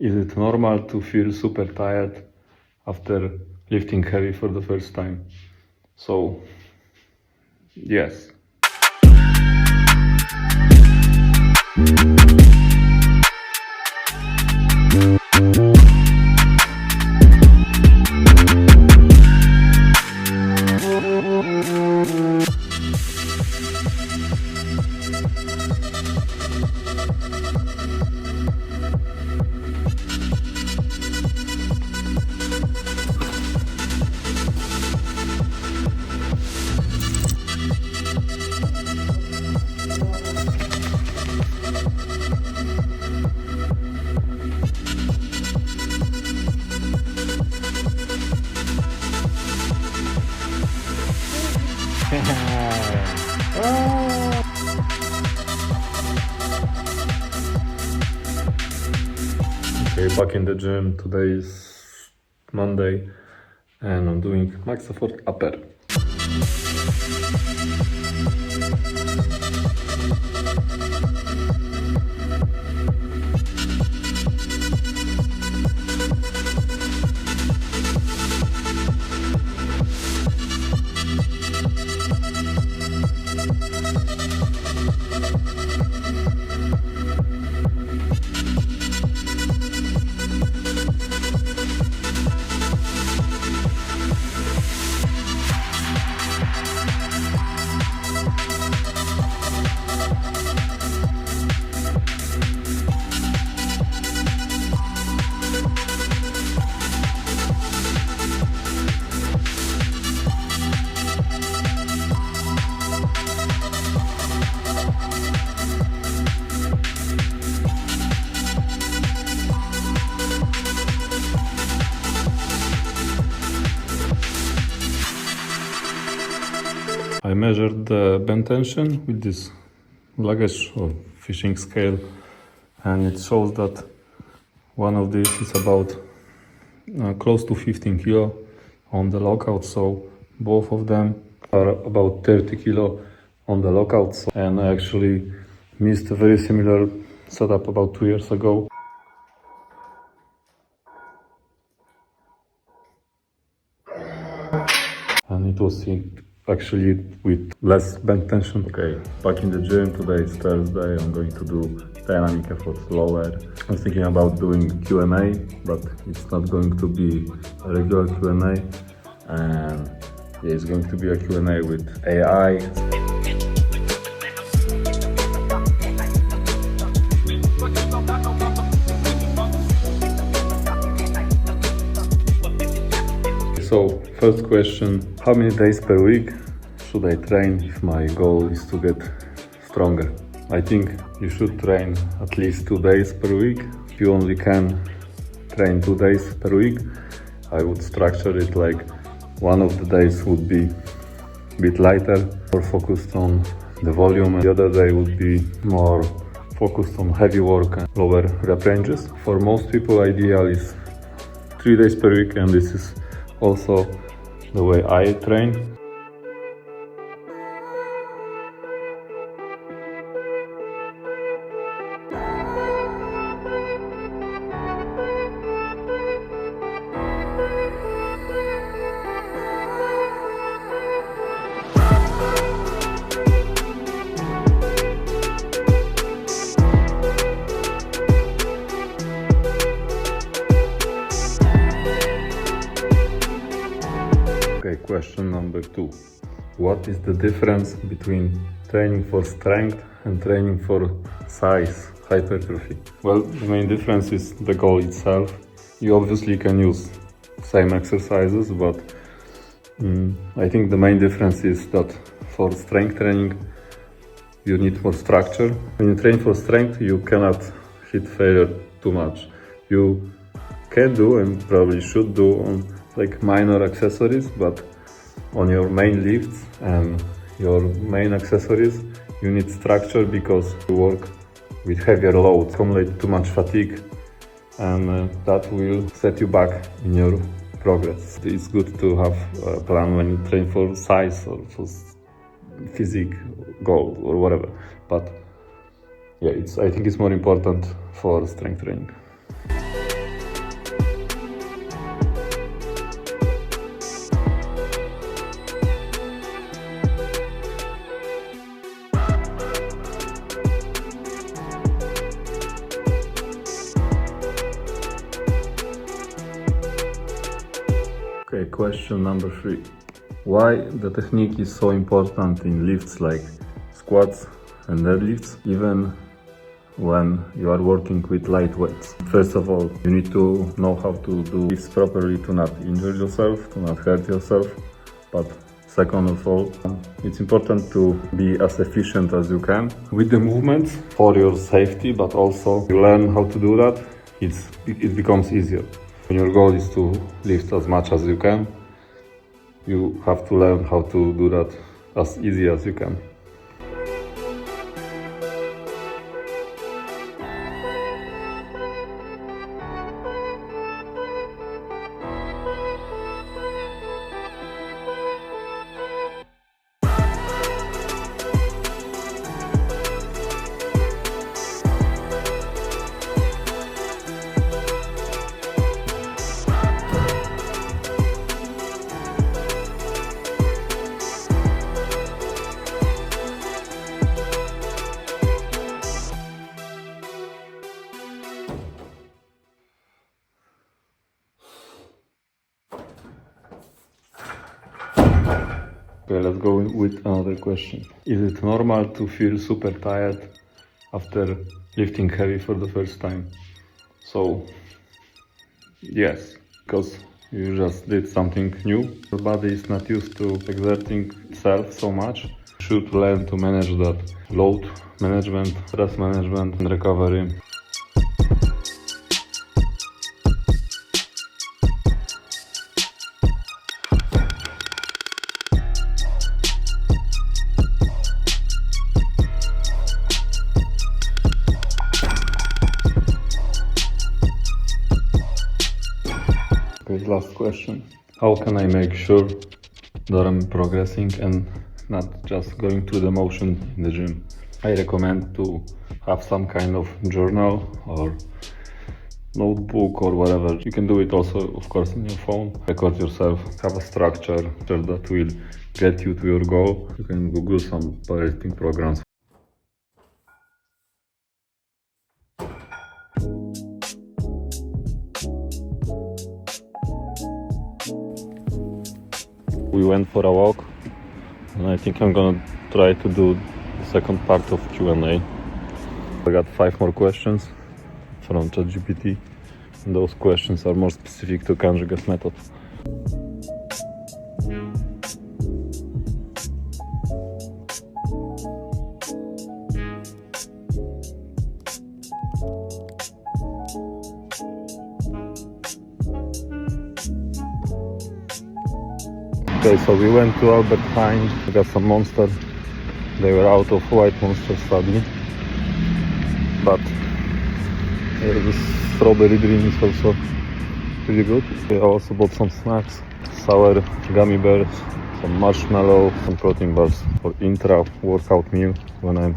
Is it normal to feel super tired after lifting heavy for the first time? So, yes. Okay, back in the gym. Today is Monday and I'm doing max effort upper. I measured the bend tension with this luggage or fishing scale, and it shows that one of these is about close to 15 kilo on the lockout, so both of them are about 30 kilo on the lockout. And I actually missed a very similar setup about 2 years ago. And it was actually with less bend tension. Okay, back in the gym. Today is Thursday. I'm going to do dynamic efforts lower. I'm thinking about doing Q&A, but it's not going to be a regular Q&A. And yeah, it's going to be a Q&A with AI. So, first question, how many days per week should I train if my goal is to get stronger? I think you should train at least 2 days per week. If you only can train 2 days per week, I would structure it like one of the days would be a bit lighter, more focused on the volume, and the other day would be more focused on heavy work and lower rep ranges. For most people, ideal is 3 days per week, and this is also the way I train. Okay, question number 2. What is the difference between training for strength and training for size, hypertrophy? Well, the main difference is the goal itself. You obviously can use same exercises, but I think the main difference is that for strength training, you need more structure. When you train for strength, you cannot hit failure too much. You can do and probably should do on like minor accessories, but on your main lifts and your main accessories, you need structure because you work with heavier loads, accumulate too much fatigue, and that will set you back in your progress. It's good to have a plan when you train for size or for physique goal or whatever, but yeah, I think it's more important for strength training. Okay, question number 3. Why the technique is so important in lifts like squats and deadlifts, even when you are working with light weights? First of all, you need to know how to do lifts properly to not injure yourself, to not hurt yourself. But second of all, it's important to be as efficient as you can with the movements for your safety, but also you learn how to do that, it becomes easier. When your goal is to lift as much as you can, you have to learn how to do that as easy as you can. Okay, let's go with another question. Is it normal to feel super tired after lifting heavy for the first time? So, yes, because you just did something new. Your body is not used to exerting itself so much. You should learn to manage that load management, stress management, and recovery. Okay, last question. How can I make sure that I'm progressing and not just going through the motion in the gym? I recommend to have some kind of journal or notebook or whatever. You can do it also, of course, in your phone. Record yourself, have a structure that will get you to your goal. You can Google some powerlifting programs. We went for a walk, and I think I'm gonna try to do the second part of Q&A. I got 5 more questions from ChatGPT, and those questions are more specific to conjugate method. Okay, so we went to Albert Heijn, we got some Monster. They were out of white Monster sadly, but the strawberry green is also pretty good. I also bought some snacks, sour gummy bears, some marshmallow, some protein bars for intra-workout meal when I'm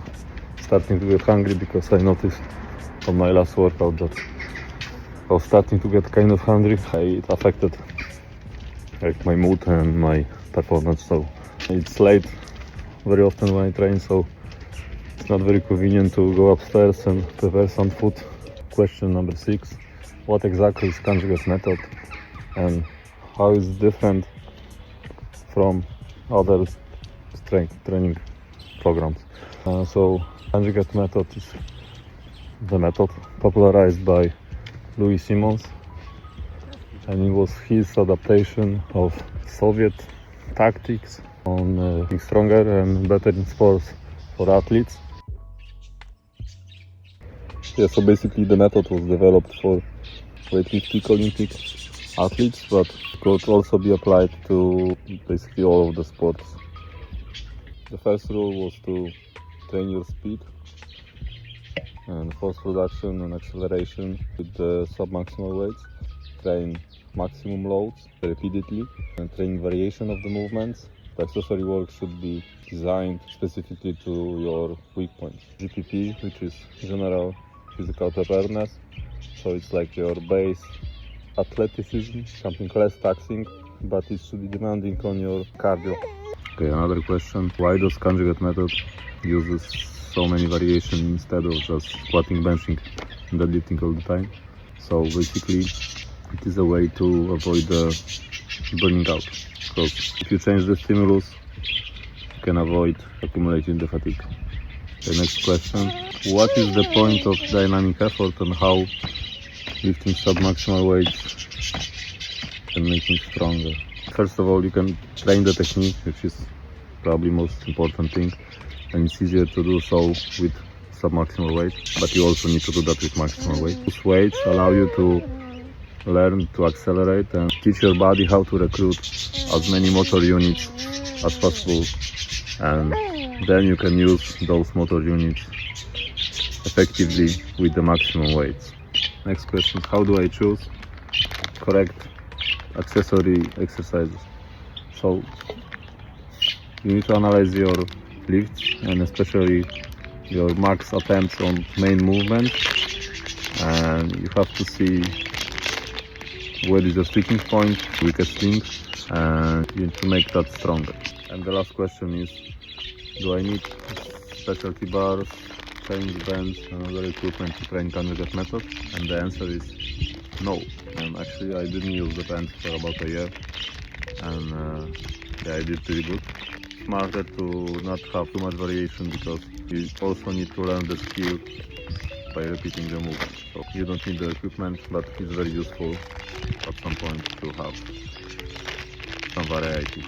starting to get hungry, because I noticed on my last workout that I was starting to get kind of hungry. It affected like my mood and my performance. So it's late very often when I train, so it's not very convenient to go upstairs and prepare some food. Question number 6. What exactly is conjugate method and how is it different from other strength training programs? So conjugate method is the method popularized by Louis Simmons, and it was his adaptation of Soviet tactics on being stronger and better in sports for athletes. Yeah, so basically the method was developed for weightlifting Olympic athletes, but could also be applied to basically all of the sports. The first rule was to train your speed and force production and acceleration with the sub-maximal weights. Train maximum loads repeatedly and train variation of the movements. The accessory work should be designed specifically to your weak points. GPP, which is general physical preparedness, so it's like your base athleticism, something less taxing, but it should be demanding on your cardio. Okay, another question. Why does conjugate method uses so many variations instead of just squatting, benching and deadlifting all the time? So basically it is a way to avoid the burning out. Because if you change the stimulus, you can avoid accumulating the fatigue. The next question: what is the point of dynamic effort and how lifting submaximal weights can make me stronger? First of all, you can train the technique, which is probably most important thing, and it's easier to do so with submaximal weight, but you also need to do that with maximal weight. Those weights allow you to learn to accelerate and teach your body how to recruit as many motor units as possible, and then you can use those motor units effectively with the maximum weights. Next question: how do I choose correct accessory exercises? So you need to analyze your lifts and especially your max attempts on main movement, and you have to see where is your sticking point, weakest link, and you need to make that stronger. And the last question is, do I need specialty bars, chains, bands and other equipment to train candidate method? And the answer is no. And actually I didn't use the bands for about a year, and yeah, I did pretty good. Smarter to not have too much variation, because you also need to learn the skill by repeating the movement. So you don't need the equipment, but it's very useful at some point to have some variety.